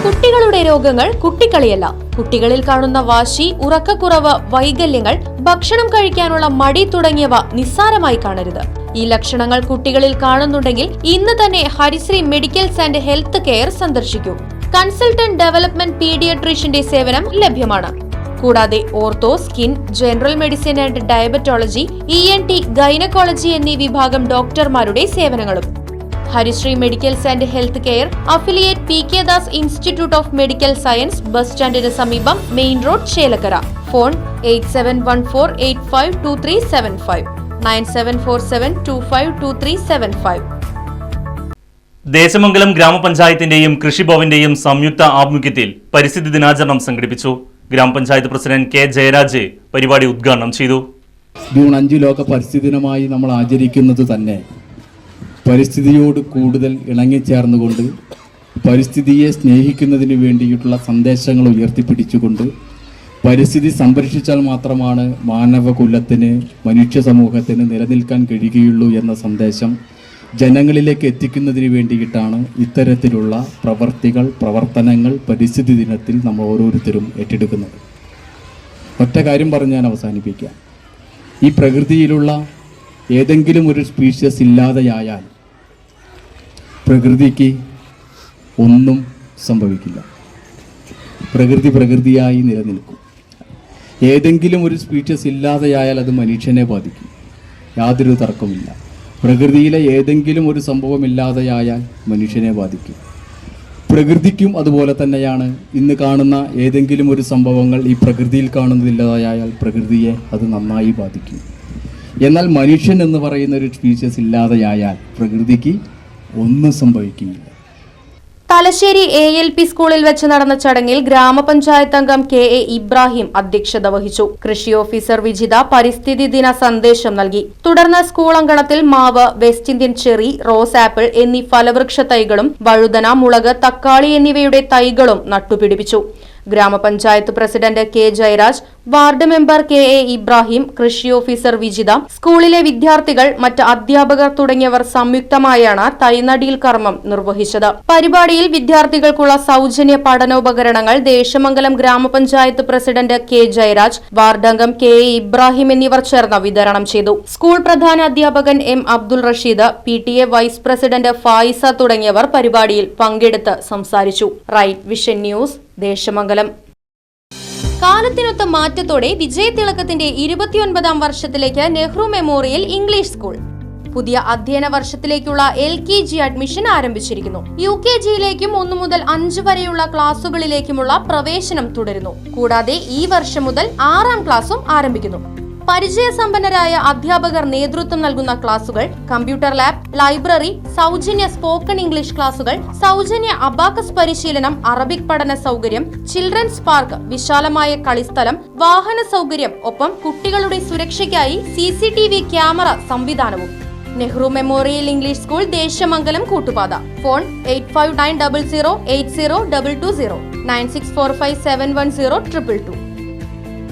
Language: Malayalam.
കുട്ടികളുടെ രോഗങ്ങൾ കുട്ടിക്കളിയല്ല. കുട്ടികളിൽ കാണുന്ന വാശി, ഉറക്കക്കുറവ്, വൈകല്യങ്ങൾ, ഭക്ഷണം കഴിക്കാനുള്ള മടി തുടങ്ങിയവ നിസ്സാരമായി കാണരുത്. ഈ ലക്ഷണങ്ങൾ കുട്ടികളിൽ കാണുന്നുണ്ടെങ്കിൽ ഇന്ന് തന്നെ Harisree medicals and health care സന്ദർശിക്കൂ. കൺസൾട്ടന്റ് ഡെവലപ്മെന്റ് പീഡിയാട്രീഷ്യന്റെ സേവനം ലഭ്യമാണ്. കൂടാതെ ortho, skin, general medicine and diabetology, ENT, gynaecology എന്നീ വിഭാഗം ഡോക്ടർമാരുടെ സേവനങ്ങളും. Harisree medicals and health care, affiliate PK Das institute of medical science, bus സ്റ്റാൻഡിന് സമീപം, main road, Chelakkara. Phone 8714852375 9747252375. Desamangalam ഗ്രാമപഞ്ചായത്തിന്റെയും കൃഷിഭവന്റെയും സംയുക്ത ആഭിമുഖ്യത്തിൽ പരിസ്ഥിതി ദിനാചരണം സംഘടിപ്പിച്ചു. ഗ്രാമപഞ്ചായത്ത് പ്രസിഡന്റ് K. ജയരാജ് പരിപാടി ഉദ്ഘാടനം ചെയ്തു. ജൂൺ 5 ലോക പരിസ്ഥിതി ദിനമായി നമ്മൾ ആചരിക്കുന്നത് തന്നെ പരിസ്ഥിതിയോട് കൂടുതൽ ഇണങ്ങിച്ചേർന്നുകൊണ്ട് പരിസ്ഥിതിയെ സ്നേഹിക്കുന്നതിന് വേണ്ടിയിട്ടുള്ള സന്ദേശങ്ങൾ ഉയർത്തിപ്പിടിച്ചുകൊണ്ട് പരിസ്ഥിതി സംരക്ഷിച്ചാൽ മാത്രമാണ് മാനവകുലത്തിന്, മനുഷ്യ സമൂഹത്തിന് നിലനിൽക്കാൻ കഴിയുകയുള്ളൂ എന്ന സന്ദേശം ജനങ്ങളിലേക്ക് എത്തിക്കുന്നതിന് വേണ്ടിയിട്ടാണ് ഇത്തരത്തിലുള്ള പ്രവർത്തനങ്ങൾ പരിസ്ഥിതി ദിനത്തിൽ നമ്മൾ ഓരോരുത്തരും ഏറ്റെടുക്കുന്നത്. ഒറ്റ കാര്യം പറഞ്ഞ് ഞാൻ അവസാനിപ്പിക്കാം. ഈ പ്രകൃതിയിലുള്ള ഏതെങ്കിലും ഒരു സ്പീഷ്യസ് ഇല്ലാതെയായാൽ പ്രകൃതിക്ക് ഒന്നും സംഭവിക്കില്ല. പ്രകൃതിയായി നിലനിൽക്കും. ഏതെങ്കിലും ഒരു സ്പീഷ്യസ് ഇല്ലാതെയായാൽ അത് മനുഷ്യനെ ബാധിക്കും. യാതൊരു തർക്കമില്ല. പ്രകൃതിയിലെ ഏതെങ്കിലും ഒരു സംഭവം ഇല്ലാതെയായാൽ മനുഷ്യനെ ബാധിക്കും. പ്രകൃതിക്കും അതുപോലെ തന്നെയാണ്. ഇന്ന് കാണുന്ന ഏതെങ്കിലും ഒരു സംഭവങ്ങൾ ഈ പ്രകൃതിയിൽ കാണുന്നതില്ലാതായാൽ പ്രകൃതിയെ അത് നന്നായി ബാധിക്കും. എന്നാൽ മനുഷ്യൻ എന്ന് പറയുന്ന ഒരു സ്പീഷ്യസ് ഇല്ലാതെയായാൽ പ്രകൃതിക്ക് ഒന്നും സംഭവിക്കില്ല. തലശ്ശേരി ALP സ്കൂളിൽ വെച്ച് നടന്ന ചടങ്ങിൽ ഗ്രാമപഞ്ചായത്ത് അംഗം KA ഇബ്രാഹിം അധ്യക്ഷത വഹിച്ചു. കൃഷി ഓഫീസർ വിജിത പരിസ്ഥിതി ദിന സന്ദേശം നൽകി. തുടർന്ന് സ്കൂൾ അങ്കണത്തിൽ മാവ്, west Indian cherry, rose apple എന്നീ ഫലവൃക്ഷ തൈകളും വഴുതന, മുളക്, തക്കാളി എന്നിവയുടെ തൈകളും നട്ടുപിടിപ്പിച്ചു. ഗ്രാമപഞ്ചായത്ത് president K. Jayaraj, ward member KA Ibrahim, കൃഷി ഓഫീസർ വിജിത, സ്കൂളിലെ വിദ്യാർത്ഥികൾ, മറ്റ് അധ്യാപകർ തുടങ്ങിയവർ സംയുക്തമായാണ് തൈനടിയിൽ കർമ്മം നിർവഹിച്ചത്. പരിപാടിയിൽ വിദ്യാർത്ഥികൾക്കുള്ള സൗജന്യ പഠനോപകരണങ്ങൾ ദേശമംഗലം ഗ്രാമപഞ്ചായത്ത് പ്രസിഡന്റ് K. ജയരാജ്, വാർഡ് അംഗം KA ഇബ്രാഹിം എന്നിവർ ചേർന്ന് വിതരണം ചെയ്തു. സ്കൂൾ പ്രധാന അധ്യാപകൻ M. Abdul Rasheed, PTA vice president Faisa തുടങ്ങിയവർ പരിപാടിയിൽ പങ്കെടുത്ത് സംസാരിച്ചു. Right vision news, Desamangalam. കാലത്തിനൊത്ത മാറ്റത്തോടെ വിജയതിളക്കത്തിന്റെ 29ാം വർഷത്തിലേക്ക് നെഹ്റു മെമ്മോറിയൽ ഇംഗ്ലീഷ് സ്കൂൾ. പുതിയ അധ്യയന വർഷത്തിലേക്കുള്ള LKG അഡ്മിഷൻ ആരംഭിച്ചിരിക്കുന്നു. UKGയിലേക്കും 1 മുതൽ 5 വരെയുള്ള ക്ലാസുകളിലേക്കുമുള്ള പ്രവേശനം തുടരുന്നു. കൂടാതെ ഈ വർഷം മുതൽ 6ാം ക്ലാസും ആരംഭിക്കുന്നു. പരിചയസമ്പന്നരായ അധ്യാപകർ നേതൃത്വം നൽകുന്ന ക്ലാസുകൾ, കമ്പ്യൂട്ടർ ലാബ്, ലൈബ്രറി, സൗജന്യ സ്പോക്കൺ ഇംഗ്ലീഷ് ക്ലാസുകൾ, സൗജന്യ അബാക്കസ് പരിശീലനം, അറബിക് പഠന സൗകര്യം, ചിൽഡ്രൻസ് പാർക്ക്, വിശാലമായ കളിസ്ഥലം, വാഹന സൗകര്യം, ഒപ്പം കുട്ടികളുടെ സുരക്ഷയ്ക്കായി CCTV ക്യാമറ സംവിധാനവും. Nehru memorial English school, Desamangalam, Koottupatha. Phone 8590080220 9645710222.